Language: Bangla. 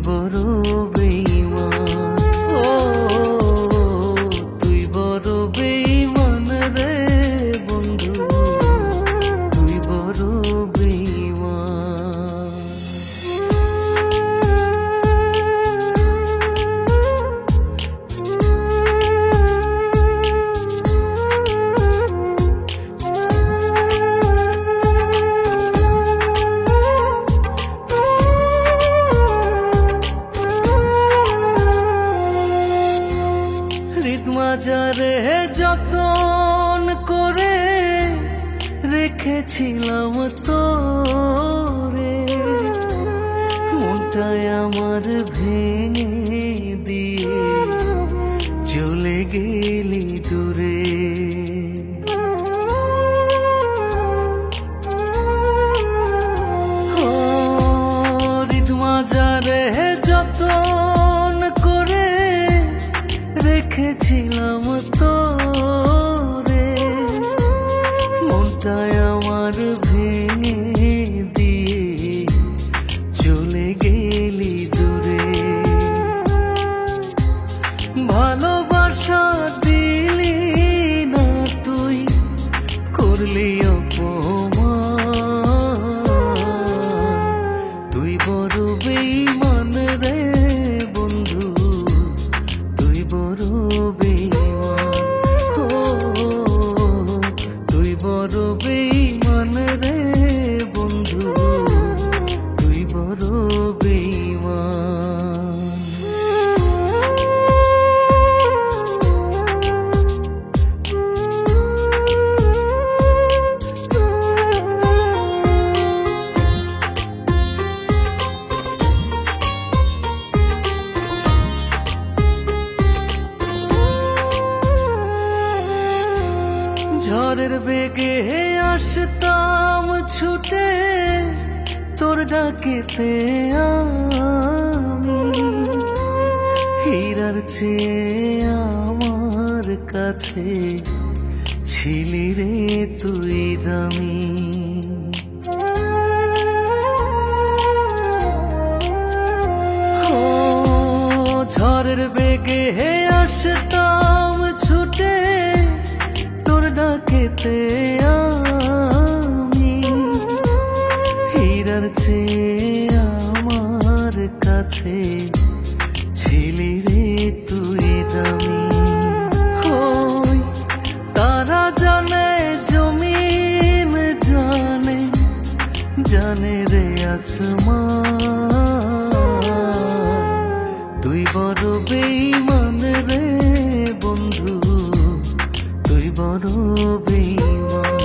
বড় বেঈমান। ও তুই বড় বেঈমান রে বন্ধু, তুই বড় বেঈমান। মাজারে যতন করে রেখেছিলাম তোরে, মনটায় আমার ভেঙে দিয়ে চলে গেলি দূরে। মাজারে যতন করে রেখেছিলাম তোরে, মনটায় আমার ভেঙে দিয়ে চলে গেলি দূরে। ভালোবাসা দিলি না তুই, করলি অপমান। তুই বড় বেঈমান রে বন্ধু, তুই বড় বেঈমান। ও তুই বড় বেঈমান রে বন্ধু, তুই বড় বেঈমান। ঝড়ের বেগে আসতাম ছুটে তোর ডাকেতে আমি, হীরার চেয়ে আমার কাছে ছিলি রে তুই দামি। ঝড়ের বেগে আসতাম ছুটে তোর ডাকেতে আমি, হীরার চেয়ে আমার কাছে ছিলি রে তুই দামি। হই তারা জানে জমিন জানে, জানে রে আসমান। তুই বড় বেঈমান রে বন্ধু, তুই বড় বেঈমান।